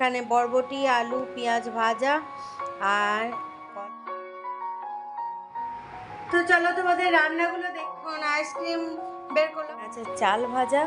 এখানে বরবটি, আলু, পেঁয়াজ ভাজা আর তো চলো তোমাদের রান্নাগুলো দেখুন। আইসক্রিম বের করলাম, আচ্ছা চাল ভাজা।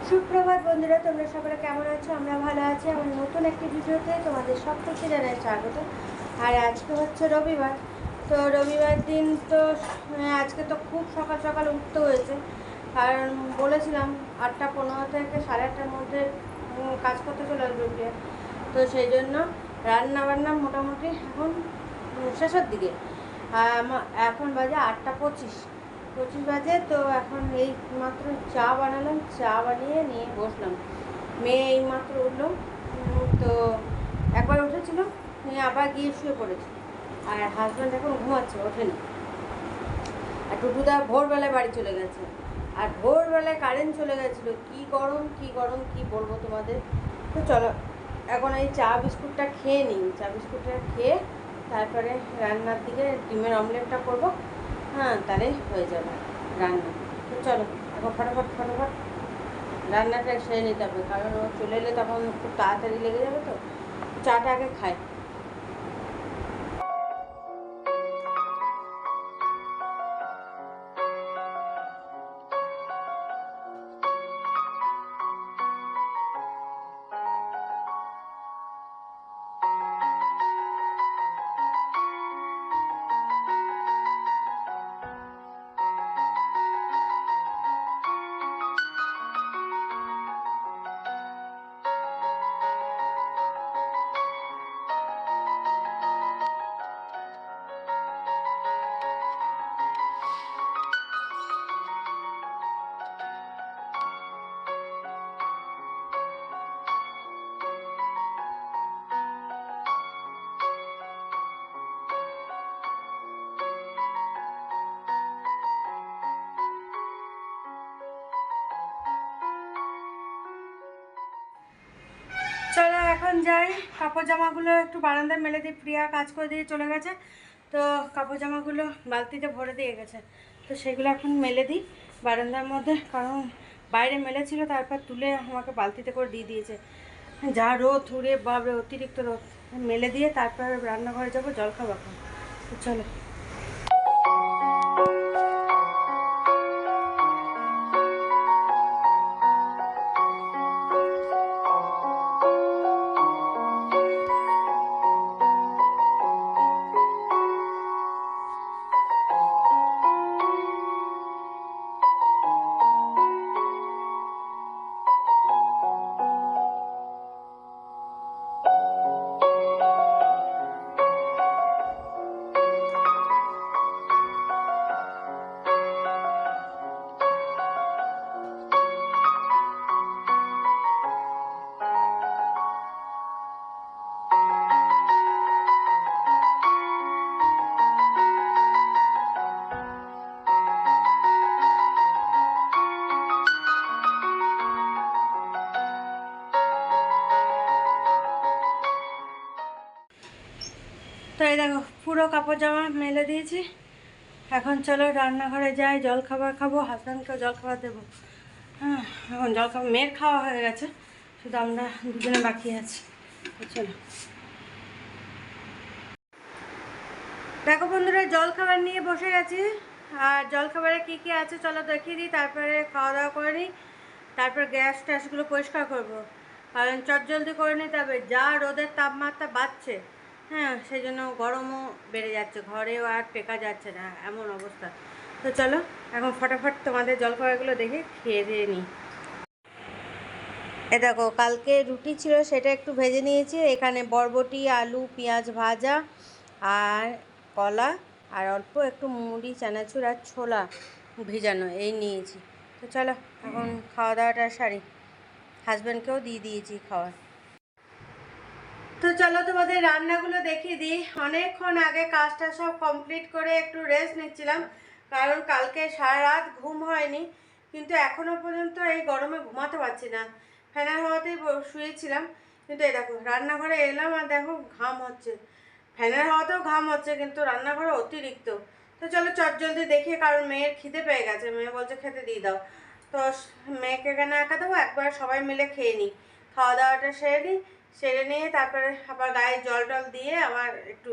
সুপ্রভাত বন্ধুরা, তোমরা সকলে কেমন আছো? আমরা ভালো আছি। আমার নতুন একটি ভিডিওতে তোমাদের সবকিছু জানাই স্বাগত। আর আজকে হচ্ছে রবিবার। তো রবিবার দিন তো আজকে তো খুব সকাল সকাল উঠতে হয়েছে, কারণ বলেছিলাম 8:15 থেকে 8:30টার মধ্যে কাজ করতে চলে আসবে। তো সেই জন্য রান্না বান্না মোটামুটি এখন শেষের দিকে। এখন বাজে 8:25 বাজে। তো এখন এই মাত্র চা বানালাম, চা বানিয়ে নিয়ে বসলাম। মেয়ে এই মাত্র উঠলো, তো একবার উঠেছিল, নিয়ে আবার গিয়ে শুয়ে পড়েছে। আর হাজব্যান্ড এখন ঘুমাচ্ছে, ওঠেনি। আর টুটুদা ভোরবেলায় বাড়ি চলে গেছে। আর ভোরবেলায় কারেন্ট চলে গেছিলো। কি গরম কি গরম কি বলবো তোমাদের। তো চলো এখন এই চা বিস্কুটটা খেয়ে নিই। চা বিস্কুটটা খেয়ে তারপরে রান্নার দিকে ডিমের অমলেটটা করবো। হ্যাঁ, তাহলেই হয়ে যাবে রান্না। তো চলো এখন ফটাফট রান্নাটা সেরে নিতে হবে, কারণ ও চলে এলে তখন খুব তাড়াতাড়ি লেগে যাবে। তো চাটা আগে খাই। চলো এখন যাই, কাপড় জামাগুলো একটু বারান্দায় মেলে দিই। প্রিয়া কাজ করে দিয়ে চলে গেছে, তো কাপড় জামাগুলো বালতিতে ভরে দিয়ে গেছে। তো সেগুলো এখন মেলে দিই বারান্দার মধ্যে, কারণ বাইরে মেলেছিল, তারপর তুলে আমাকে বালতিতে করে দিয়ে দিয়েছে। যা রোদ, উড়ে বাবরে অতিরিক্ত রোদ। মেলে দিয়ে তারপর রান্নাঘরে যাবো জল খাবো। তো চলো। তো এই দেখো পুরো কাপড় জামা মেলে দিয়েছি। এখন চলো রান্নাঘরে যাই, জল খাবার খাবো, হাজব্যান্ডকেও জল খাবার দেবো। হ্যাঁ, এখন জল খাবার মেয়ের খাওয়া হয়ে গেছে, শুধু আমরা দুজনে বাকি আছি। তো চলো। দেখো বন্ধুরা, জল খাবার নিয়ে বসে গেছি। আর জল খাবারে কী কী আছে চলো দেখিয়ে দিই, তারপরে খাওয়া দাওয়া করে নিই। তারপর গ্যাস ট্যাসগুলো পরিষ্কার করবো, কারণ চটজলদি করে নিতে হবে। যা রোদের তাপমাত্রা বাড়ছে, হ্যাঁ, সেই জন্য গরমও বেড়ে যাচ্ছে, ঘরেও আর টেকা যাচ্ছে না, এমন অবস্থা। তো চলো এখন ফটাফট তোমাদের জলখাবারগুলো দেখে খেয়ে দিয়ে নিই। এ দেখো, কালকে রুটি ছিল, সেটা একটু ভেজে নিয়েছি। এখানে বরবটি, আলু, পেঁয়াজ ভাজা আর কলা আর অল্প একটু মুড়ি, চানাচুর আর ছোলা ভেজানো এই নিয়েছি। তো চলো এখন খাওয়া দাওয়াটা সারি, হাজব্যান্ডকেও দিয়ে দিয়েছি খাওয়ার। তো চলো তোমাদের রান্নাগুলো দেখিয়ে দিই। অনেকক্ষণ আগে কাজটা সব কমপ্লিট করে একটু রেস্ট নিচ্ছিলাম, কারণ কালকে সারা রাত ঘুম হয়নি। কিন্তু এখনও পর্যন্ত এই গরমে ঘুমাতে পারছি না। ফ্যানের হাওয়াতেই শুয়েছিলাম, কিন্তু এই দেখো রান্নাঘরে এলাম আর দেখো ঘাম হচ্ছে। ফ্যানের হাওয়াতেও ঘাম হচ্ছে, কিন্তু রান্নাঘরে অতিরিক্ত। তো চলো চটজলদি দেখি, কারণ মেয়ের খিদে পেয়ে গেছে, মেয়ে বলছে খেতে দিয়ে দাও। তো মেয়েকে কেন একা দেবো, একবার সবাই মিলে খেয়ে নিই, খাওয়া দাওয়াটা সেরে নিই, সেরে নিয়ে তারপরে আবার গায়ে জল টল দিয়ে আবার একটু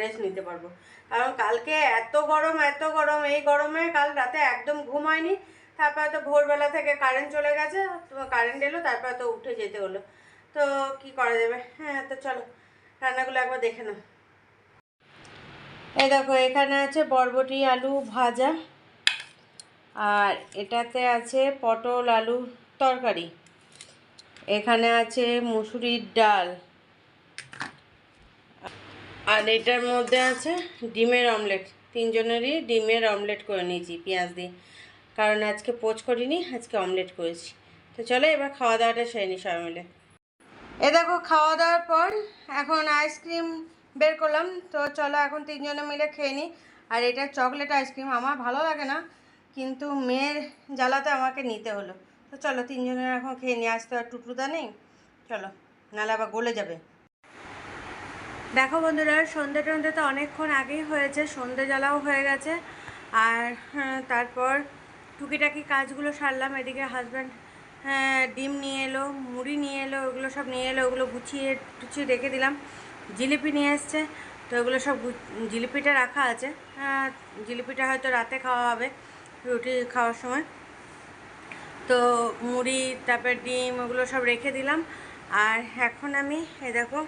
রেস্ট নিতে পারবো। কারণ কালকে এত গরম এত গরম, এই গরমে কাল রাতে একদম ঘুম হয়নি। তারপরে তো ভোরবেলা থেকে কারেন্ট চলে গেছে, তো কারেন্ট এলো, তারপরে তো উঠে যেতে হলো। তো কি করা যাবে। হ্যাঁ, তো চলো রান্নাগুলো একবার দেখে নাও। এই দেখো এখানে আছে বরবটি আলু ভাজা, আর এটাতে আছে পটল আলু তরকারি, এখানে আছে মুসুরির ডাল, আর এটার মধ্যে আছে ডিমের অমলেট। তিনজনেরই ডিমের অমলেট করে নিয়েছি পেঁয়াজ দিয়ে, কারণ আজকে পোচ করিনি, আজকে অমলেট করেছি। তো চলো এবার খাওয়া দাওয়াটা সেরে নিই সবাই মিলে। এ দেখো খাওয়া দাওয়ার পর এখন আইসক্রিম বের করলাম, তো চলো এখন তিনজনে মিলে খেয়ে নিই। আর এটা চকলেট আইসক্রিম, আমার ভালো লাগে না, কিন্তু মেয়ের জ্বালাতে আমাকে নিতে হলো। তো চলো তিনজনের এখন খেয়ে নিই, আজ তো আর টুকরুদা নেই, চলো নাহলে আবার গলে যাবে। দেখো বন্ধুরা, সন্ধ্যে টন্ধে তো অনেকক্ষণ আগেই হয়েছে, সন্ধ্যে জ্বালাও হয়ে গেছে। আর তারপর টুকিটাকি কাজগুলো সারলাম। এদিকে হাজব্যান্ড ডিম নিয়ে এলো, মুড়ি নিয়ে এলো, ওগুলো সব নিয়ে এলো, ওগুলো গুছিয়ে টুছিয়ে রেখে দিলাম। জিলিপি নিয়ে এসছে, তো ওগুলো সব জিলিপিটা রাখা আছে। জিলিপিটা হয়তো রাতে খাওয়া হবে রুটি খাওয়ার সময়। তো মুড়ি তারপর ডিম ওগুলো সব রেখে দিলাম। আর এখন আমি দেখো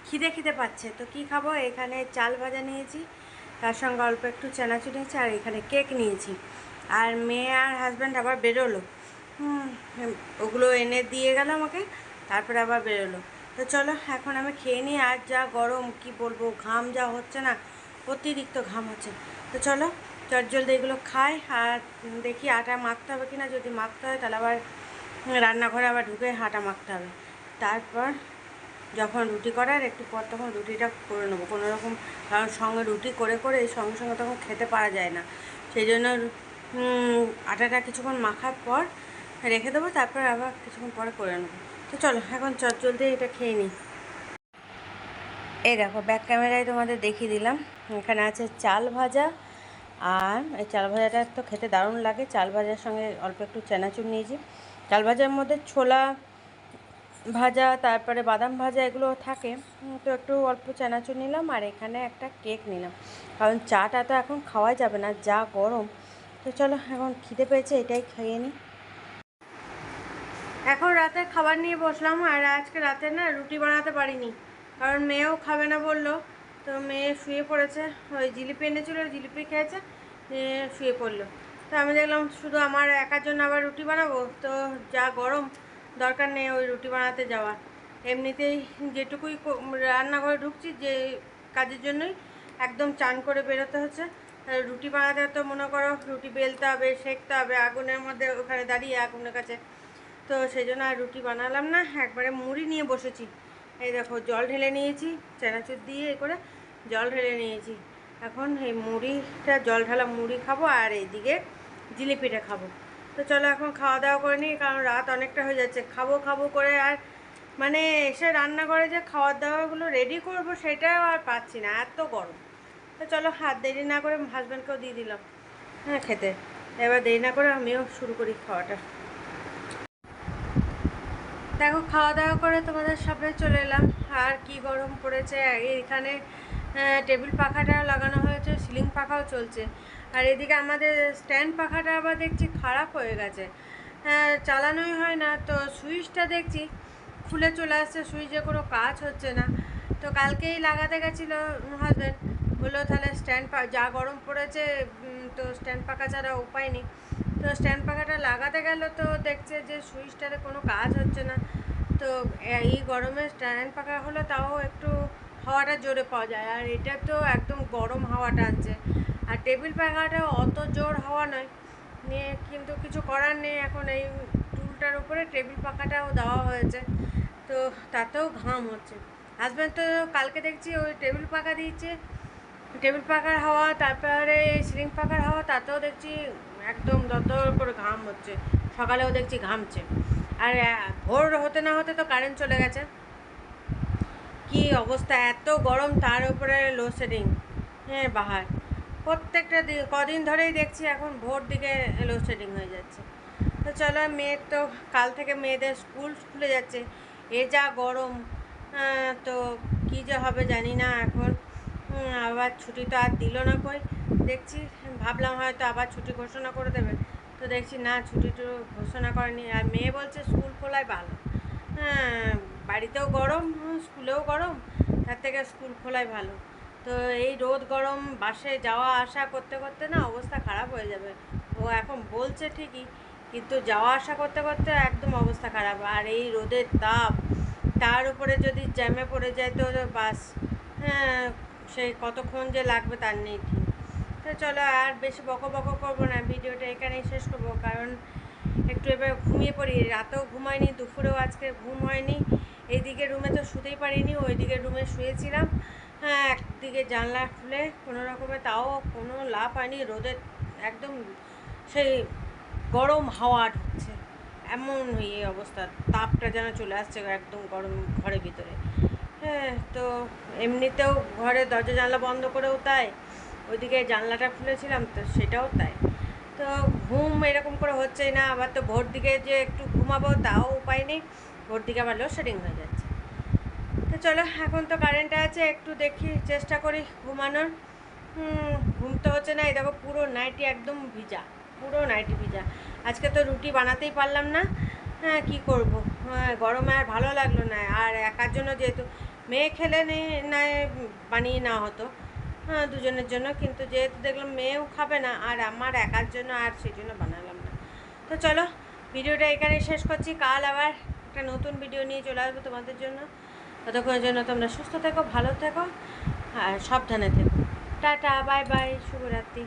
খিদে পাচ্ছে, তো কি খাবো, এখানে চাল ভাজা নিয়েছি, তার সঙ্গে অল্প একটু চানাচুর নিয়েছি, আর এখানে কেক নিয়েছি। আর মেয়ে আর হাজব্যান্ড আবার বেরোলো, ওগুলো এনে দিয়ে গেল আমাকে, তারপরে আবার বেরোলো। তো চলো এখন আমি খেয়ে নিই। আর যা গরম কি বলবো, ঘাম যা হচ্ছে না, অতিরিক্ত ঘাম হচ্ছে। তো চলো চটজলদি এগুলো খাই, আর দেখি আটা মাখতে হবে কিনা, যদি মাখতে হয় তাহলে আবার রান্নাঘরে আবার ঢুকে আটা মাখতে হবে। তারপর যখন রুটি করার একটু পর তখন রুটিটা করে নেবো কোনো রকম, কারণ সঙ্গে রুটি করে করে সঙ্গে সঙ্গে তখন খেতে পারা যায় না, সেই জন্য আটাটা কিছুক্ষণ মাখার পর রেখে দেবো, তারপর আবার কিছুক্ষণ পরে করে নেবো। তো চলো এখন চটজলদি এটা খেয়ে নিই। এই দেখো ব্যাক ক্যামেরায় তোমাদের দেখিয়ে দিলাম, এখানে আছে চাল ভাজা, আর এই চাল ভাজাটা তো খেতে দারুণ লাগে। চাল ভাজার সঙ্গে অল্প একটু চানাচুর নিয়েছি, চাল ভাজার মধ্যে ছোলা ভাজা তারপরে বাদাম ভাজা এগুলো থাকে, তো একটু অল্প চানাচুর নিলাম, আর এখানে একটা কেক নিলাম, কারণ চাটা তো এখন খাওয়াই যাবে না, যা গরম। তো চলো এখন খিদে পেয়েছে, এটাই খেয়ে নিই। এখন রাতে খাবার নিয়ে বসলাম, আর আজকে রাতে না রুটি বানাতে পারিনি, কারণ মেয়েও খাবে না বললো। তো মেয়ে শুয়ে পড়েছে, ওই জিলিপি এনেছিলো, জিলিপি খেয়েছে, শুয়ে পড়লো। তো আমি দেখলাম শুধু আমার একার জন্য আবার রুটি বানাবো, তো যা গরম, দরকার নেই ওই রুটি বানাতে যাওয়ার। এমনিতেই যেটুকুই রান্নাঘরে ঢুকছি যে কাজের জন্যই, একদম চান করে বেরোতে হচ্ছে। রুটি বানাতে তো মনে করো রুটি বেলতে হবে, সেঁকতে হবে আগুনের মধ্যে, ওখানে দাঁড়িয়ে আগুনের কাছে, তো সেই জন্য আর রুটি বানালাম না, একবারে মুড়ি নিয়ে বসেছি। এই দেখো জল ঢেলে নিয়েছি, চানাচুর দিয়ে এ করে জল ঢেলে নিয়েছি। এখন এই মুড়িটা জল ঢালা মুড়ি খাবো, আর এইদিকে জিলিপিটা খাবো। তো চলো এখন খাওয়া দাওয়া করে নিই, কারণ রাত অনেকটা হয়ে যাচ্ছে। খাবো খাবো করে আর মানে এসে রান্নাঘরে যে খাওয়ার দাওয়াগুলো রেডি করবো সেটাও আর পাচ্ছি না, এত গরম। তো চলো হাত দেরি না করে হাজব্যান্ডকেও দিয়ে দিলাম হ্যাঁ খেতে। এবার দেরি না করে আমিও শুরু করি খাওয়াটা। দেখো খাওয়া দাওয়া করে তোমাদের সামনে চলে এলাম, আর কি গরম পড়েছে। এখানে টেবিল পাখাটা লাগানো হয়েছে, সিলিং পাখাও চলছে, আর এদিকে আমাদের স্ট্যান্ড পাখাটা আবার দেখছি খারাপ হয়ে গেছে, চালানোই হয় না। তো সুইচটা দেখছি খুলে চলে আসছে, সুইচে কোনো কাজ হচ্ছে না। তো কালকেই লাগাতে গেছিলো হাজব্যান্ড, বললো তাহলে স্ট্যান্ড যা গরম পড়েছে, তো স্ট্যান্ড পাখা ছাড়া উপায় নেই। তো স্ট্যান্ড পাখাটা লাগাতে গেল, তো দেখছে যে সুইচটাতে কোনো কাজ হচ্ছে না। তো এই গরমে স্ট্যান্ড পাখা হলে তাও একটু হাওয়াটা জোরে পাওয়া যায়, আর এটা তো একদম গরম হাওয়াটা আছে। আর টেবিল পাখাটা অত জোর হাওয়া নয় নিয়ে, কিন্তু কিছু করার নেই, এখন এই টুলটার উপরে টেবিল পাখাটাও দেওয়া হয়েছে, তো তাতেও ঘাম হচ্ছে। হাজব্যান্ড তো কালকে দেখছি ওই টেবিল পাখা দিয়েছে, টেবিল পাখার হাওয়া, তারপরে এই সিলিং পাখার হাওয়া, তাতেও দেখছি একদম দরদর করে ঘাম হচ্ছে, সকালেও দেখছি ঘামছে। আর ভোর হতে না হতে তো কারেন্ট চলে গেছে। কি অবস্থা, এত গরম, তার উপরে লোডশেডিং। হ্যাঁ বাহার, প্রত্যেকটা কদিন ধরেই দেখছি এখন ভোর দিকে লোডশেডিং হয়ে যাচ্ছে। তো চলো, মেয়ের তো কাল থেকে মেয়েদের স্কুল খুলে যাচ্ছে, এ যা গরম। তো কী যে হবে জানি না এখন। আবার ছুটি তো আর দিল না কই, দেখছি। ভাবলাম হয়তো আবার ছুটি ঘোষণা করে দেবে, তো দেখছি না, ছুটি তো ঘোষণা করেনি। আর মেয়ে বলছে স্কুল খোলাই ভালো। হ্যাঁ, বাড়িতেও গরম, স্কুলেও গরম, তার থেকে স্কুল খোলাই ভালো। তো এই রোদ গরম বাসে যাওয়া আসা করতে করতে না অবস্থা খারাপ হয়ে যাবে। ও এখন বলছে ঠিকই, কিন্তু যাওয়া আসা করতে করতে একদম অবস্থা খারাপ। আর এই রোদের তাপ, তার উপরে যদি জ্যামে পড়ে যায় তো বাস, হ্যাঁ, সেই কতক্ষণ যে লাগবে তার নেই ঠিক। তো চলো, আর বেশি বকো বকো করবো না, ভিডিওটা এখানেই শেষ করবো, কারণ একটু এবার ঘুমিয়ে পড়ি। রাতেও ঘুমায়নি, দুপুরেও আজকে ঘুম হয়নি। এইদিকে রুমে তো শুতেই পারিনি, ওইদিকে রুমে শুয়েছিলাম। হ্যাঁ, একদিকে জানলা খুলে কোনো রকমে, তাও কোনো লাভ হয়নি। রোদের একদম সেই গরম হাওয়া ঢুকছে, এমন এই অবস্থা, তাপটা যেন চলে আসছে একদম গরম ঘরের ভিতরে। হ্যাঁ, তো এমনিতেও ঘরে দরজা জানলা বন্ধ করেও তাই, ওইদিকে জানলাটা খুলেছিলাম তো সেটাও তাই। তো ঘুম এরকম করে হচ্ছেই না। আবার তো ভোর দিকে যে একটু ঘুমাবো তাও উপায় নেই, ভোর দিকে আবার লোডশেডিং হয়ে যাচ্ছে। তো চলো, এখন তো কারেন্ট আছে, একটু দেখি, চেষ্টা করি ঘুমানোর। ঘুম তো হচ্ছে না। এই দেখো, পুরো নাইটি একদম ভিজা, পুরো নাইটি ভিজা। আজকে তো রুটি বানাতেই পারলাম না। হ্যাঁ, কী করবো, হ্যাঁ, গরমে আর ভালো লাগলো না। আর একার জন্য যেহেতু, মেয়ে খেলে নাই বানিয়ে নেওয়া হতো, হ্যাঁ, দুজনের জন্য, কিন্তু যেহেতু দেখলাম মেয়েও খাবে না আর আমার একার জন্য, আর সেই জন্য বানালাম না। তো চলো, ভিডিওটা এখানেই শেষ করছি। কাল আবার একটা নতুন ভিডিও নিয়ে চলে আসবো তোমাদের জন্য। ততক্ষণের জন্য তোমরা সুস্থ থেকো, ভালো থেকো আর সাবধানে থেকো। টাটা, বাই বাই, শুভরাত্রি।